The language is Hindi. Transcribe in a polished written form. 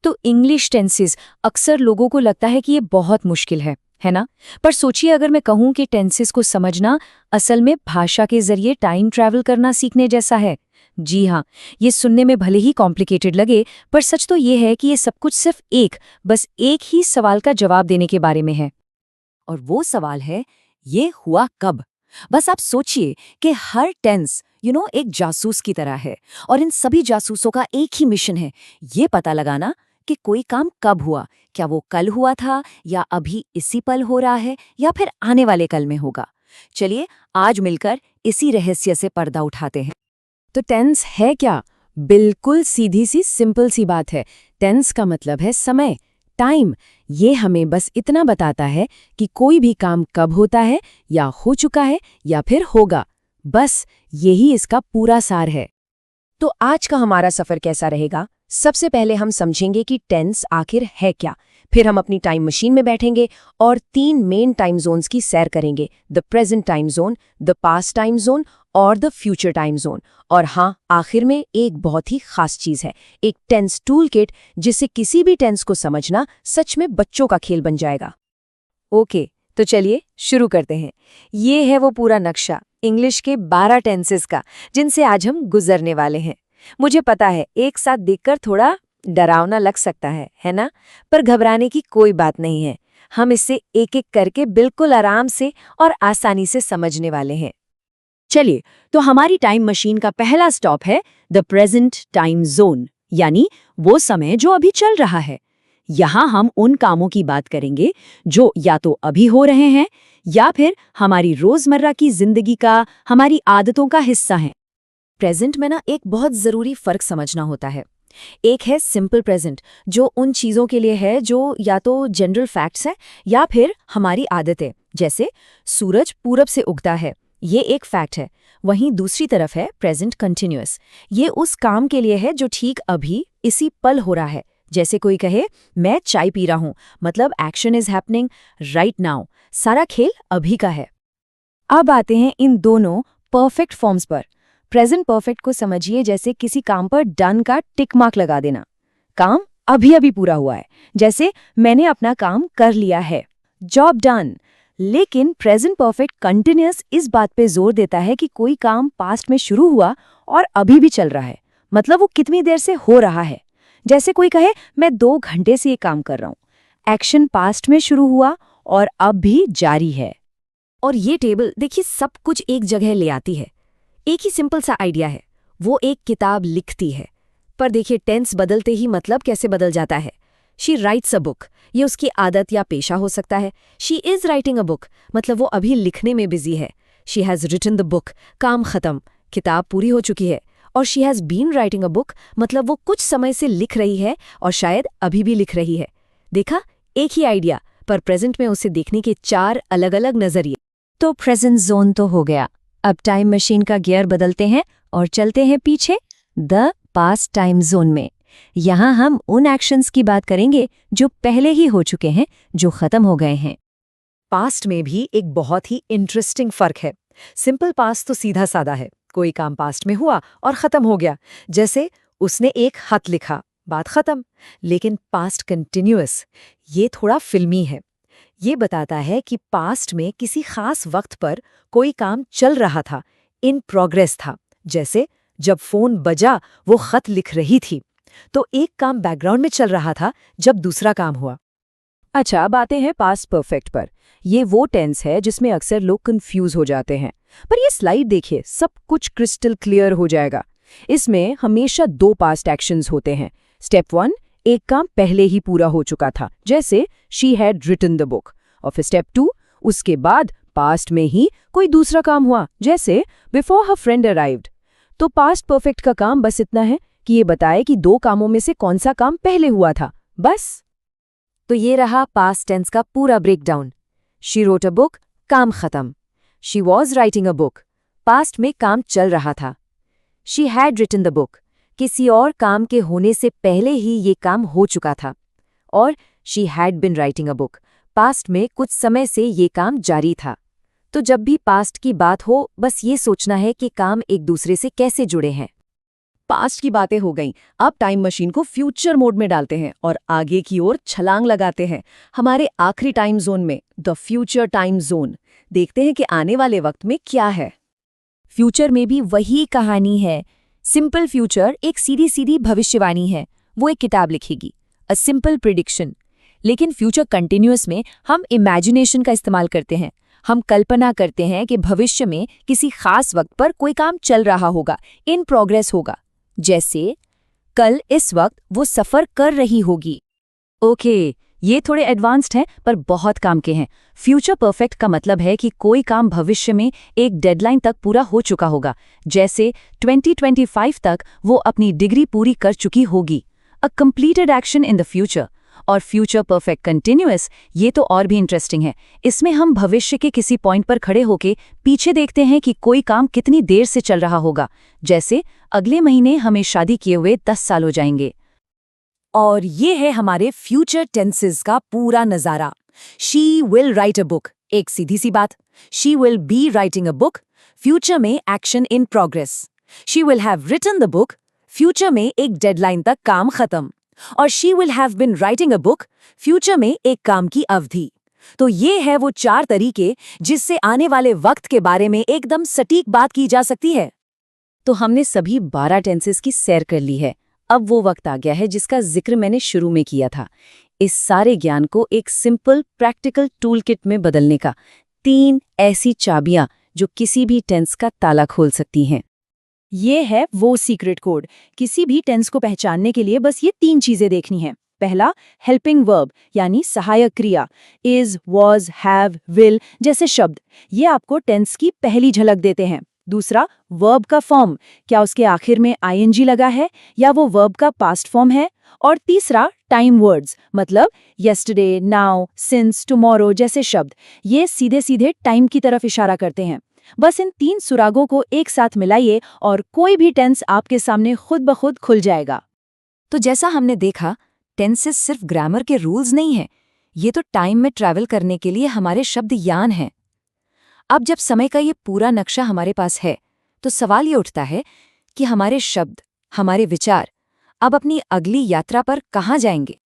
तो इंग्लिश टेंसेस अक्सर लोगों को लगता है कि ये बहुत मुश्किल है ना? पर सोचिए अगर मैं कहूं कि टेंसेस को समझना असल में भाषा के जरिए टाइम ट्रैवल करना सीखने जैसा है। जी हाँ, ये सुनने में भले ही कॉम्प्लिकेटेड लगे, पर सच तो ये है कि ये सब कुछ सिर्फ बस एक ही सवाल का जवाब देने के बारे में है। और वो सवाल है, ये हुआ कब? बस आप सोचिए कि हर टेंस एक जासूस की तरह है, और इन सभी जासूसों का एक ही मिशन है, ये पता लगाना कि कोई काम कब हुआ। क्या वो कल हुआ था, या अभी इसी पल हो रहा है, या फिर आने वाले कल में होगा। चलिए आज मिलकर इसी रहस्य से पर्दा उठाते हैं। तो टेंस है क्या? बिल्कुल सीधी सी सिंपल सी बात है। टेंस का मतलब है समय, टाइम। ये हमें बस इतना बताता है कि कोई भी काम कब होता है, या हो चुका है, या फिर होगा। बस यही इसका पूरा सार है। तो आज का हमारा सफर कैसा रहेगा? सबसे पहले हम समझेंगे कि टेंस आखिर है क्या। फिर हम अपनी टाइम मशीन में बैठेंगे और 3 मेन टाइम जोन्स की सैर करेंगे: the present time zone, the past time zone और द फ्यूचर टाइम जोन। और हाँ, आखिर में एक बहुत ही खास चीज है, एक टेंस टूल किट, जिससे किसी भी टेंस को समझना सच में बच्चों का खेल बन जाएगा। ओके, तो चलिए शुरू करते हैं। ये है वो पूरा नक्शा इंग्लिश के 12 टेंसेस का, जिनसे आज हम गुजरने वाले हैं। मुझे पता है एक साथ देखकर थोड़ा डरावना लग सकता है ना? पर घबराने की कोई बात नहीं है। हम इसे एक एक करके बिल्कुल आराम से और आसानी से समझने वाले हैं। चलिए, तो हमारी टाइम मशीन का पहला स्टॉप है द प्रेजेंट टाइम जोन, यानी वो समय जो अभी चल रहा है। यहाँ हम उन कामों की बात करेंगे जो या तो अभी हो रहे हैं, या फिर हमारी रोजमर्रा की जिंदगी का, हमारी आदतों का हिस्सा हैं। प्रेजेंट में ना एक बहुत जरूरी फर्क समझना होता है। एक है सिंपल प्रेजेंट, जो उन चीजों के लिए है जो या तो जनरल फैक्ट्स हैं या फिर हमारी आदतें, जैसे सूरज पूरब से उगता है, ये एक फैक्ट है। वहीं दूसरी तरफ है प्रेजेंट कंटिन्यूअस, ये उस काम के लिए है जो ठीक अभी इसी पल हो रहा है। जैसे कोई कहे मैं चाय पी रहा हूं, मतलब action is happening right now, सारा खेल अभी का है। अब आते हैं इन दोनों परफेक्ट फॉर्म्स पर। प्रेजेंट परफेक्ट को समझिए जैसे किसी काम पर डन का टिक मार्क लगा देना। काम अभी अभी पूरा हुआ है, जैसे मैंने अपना काम कर लिया है, जॉब डन। लेकिन प्रेजेंट परफेक्ट कंटिन्यूअस इस बात पे जोर देता है कि कोई काम पास्ट में शुरू हुआ और अभी भी चल रहा है, मतलब वो कितनी देर से हो रहा है। जैसे कोई कहे मैं 2 घंटे से ये काम कर रहा हूं, एक्शन पास्ट में शुरू हुआ और अब भी जारी है। और ये टेबल देखिए सब कुछ एक जगह ले आती है। एक ही सिंपल सा आइडिया है, वो एक किताब लिखती है, पर देखिए टेंस बदलते ही मतलब कैसे बदल जाता है। शी राइट्स अ बुक, ये उसकी आदत या पेशा हो सकता है। She is writing a book, मतलब वो अभी लिखने में बिजी है। She has written the book, काम खत्म, किताब पूरी हो चुकी है। और she has been writing a book, मतलब वो कुछ समय से लिख रही है और शायद अभी भी लिख रही है। देखा, एक ही आइडिया, पर प्रेजेंट में उसे देखने के 4 अलग अलग नजरिए। तो प्रेजेंट जोन तो हो गया। अब टाइम मशीन का गियर बदलते हैं और चलते हैं पीछे द पास्ट टाइम जोन में। यहाँ हम उन एक्शंस की बात करेंगे जो पहले ही हो चुके हैं, जो खत्म हो गए हैं। पास्ट में भी एक बहुत ही इंटरेस्टिंग फर्क है। सिंपल पास्ट तो सीधा साधा है, कोई काम पास्ट में हुआ और खत्म हो गया, जैसे उसने एक खत लिखा, बात खत्म। लेकिन पास्ट कंटिन्यूअस, ये थोड़ा फिल्मी है। ये बताता है कि पास्ट में किसी खास वक्त पर कोई काम चल रहा था, इन प्रोग्रेस था। जैसे जब फोन बजा वो खत लिख रही थी, तो एक काम बैकग्राउंड में चल रहा था जब दूसरा काम हुआ। अच्छा, अब आते हैं पास्ट परफेक्ट पर। ये वो टेंस है जिसमें अक्सर लोग कंफ्यूज हो जाते हैं, पर ये स्लाइड देखिए, सब कुछ क्रिस्टल क्लियर हो जाएगा। इसमें हमेशा 2 पास्ट एक्शंस होते हैं। स्टेप 1, एक काम पहले ही पूरा हो चुका था, जैसे she had written the book. और फिर स्टेप 2, उसके बाद पास्ट में ही कोई दूसरा काम हुआ, जैसे बिफोर हर फ्रेंड अराइव्ड। तो पास्ट परफेक्ट का काम बस इतना है कि ये बताए कि 2 कामों में से कौन सा काम पहले हुआ था, बस। तो ये रहा पास्ट टेंस का पूरा breakdown. She wrote a book, काम खत्म। She was writing a book, past में काम चल रहा था। She had written the book, किसी और काम के होने से पहले ही ये काम हो चुका था। और she had been writing a book, past में कुछ समय से ये काम जारी था। तो जब भी पास्ट की बात हो, बस ये सोचना है कि काम एक दूसरे से कैसे जुड़े हैं। पास्ट की बातें हो गईं। अब टाइम मशीन को फ्यूचर मोड में डालते हैं और आगे की ओर छलांग लगाते हैं हमारे आखिरी टाइम जोन में, द फ्यूचर टाइम जोन। देखते हैं कि आने वाले वक्त में क्या है। फ्यूचर में भी वही कहानी है। सिंपल फ्यूचर एक सीधी सीधी भविष्यवाणी है। वो एक किताब लिखेगी, अ सिंपल प्रिडिक्शन। लेकिन फ्यूचर कंटिन्यूअस में हम इमेजिनेशन का इस्तेमाल करते हैं। हम कल्पना करते हैं कि भविष्य में किसी खास वक्त पर कोई काम चल रहा होगा, इन प्रोग्रेस होगा। जैसे कल इस वक्त वो सफर कर रही होगी। ओके, ये थोड़े एडवांस्ड हैं पर बहुत काम के हैं। फ्यूचर परफेक्ट का मतलब है कि कोई काम भविष्य में एक डेडलाइन तक पूरा हो चुका होगा, जैसे 2025 तक वो अपनी डिग्री पूरी कर चुकी होगी। A completed action in the future. और फ्यूचर परफेक्ट कंटिन्यूअस, ये तो और भी इंटरेस्टिंग है। इसमें हम भविष्य के किसी पॉइंट पर खड़े होके पीछे देखते हैं कि कोई काम कितनी देर से चल रहा होगा, जैसे अगले महीने हमें शादी किए हुए 10 साल हो जाएंगे। और ये है हमारे फ्यूचर टेंसेस का पूरा नजारा। She will write a book, एक सीधी सी बात। She will be writing a book, future में action in progress. She will have written the book, future में एक डेडलाइन तक काम खत्म। और she will have been writing a book, future में एक काम की अवधि। तो ये है वो 4 तरीके जिससे आने वाले वक्त के बारे में एकदम सटीक बात की जा सकती है। तो हमने सभी 12 टेंसेस की सैर कर ली है। अब वो वक्त आ गया है जिसका जिक्र मैंने शुरू में किया था, इस सारे ज्ञान को एक सिंपल प्रैक्टिकल टूल किट में बदलने का। 3 ऐसी चाबियां जो किसी भी टेंस का ताला खोल सकती हैं। ये है वो सीक्रेट कोड। किसी भी टेंस को पहचानने के लिए बस ये 3 चीजें देखनी हैं। पहला, हेल्पिंग वर्ब यानी सहायक क्रिया, इज, वॉज, हैव, विल जैसे शब्द। ये आपको टेंस की पहली झलक देते हैं। दूसरा, वर्ब का फॉर्म, क्या उसके आखिर में आईएनजी लगा है या वो वर्ब का पास्ट फॉर्म है। और तीसरा, टाइम वर्ड्स, मतलब यस्टरडे, नाउ, सिंस, टुमारो जैसे शब्द। ये सीधे सीधे टाइम की तरफ इशारा करते हैं। बस इन 3 सुरागों को एक साथ मिलाइए और कोई भी टेंस आपके सामने खुद ब खुद खुल जाएगा। तो जैसा हमने देखा, टेंसेस सिर्फ ग्रामर के रूल्स नहीं हैं, ये तो टाइम में ट्रैवल करने के लिए हमारे शब्द यान हैं। अब जब समय का ये पूरा नक्शा हमारे पास है, तो सवाल ये उठता है कि हमारे शब्द, हमारे विचार अब अपनी अगली यात्रा पर कहाँ जाएंगे।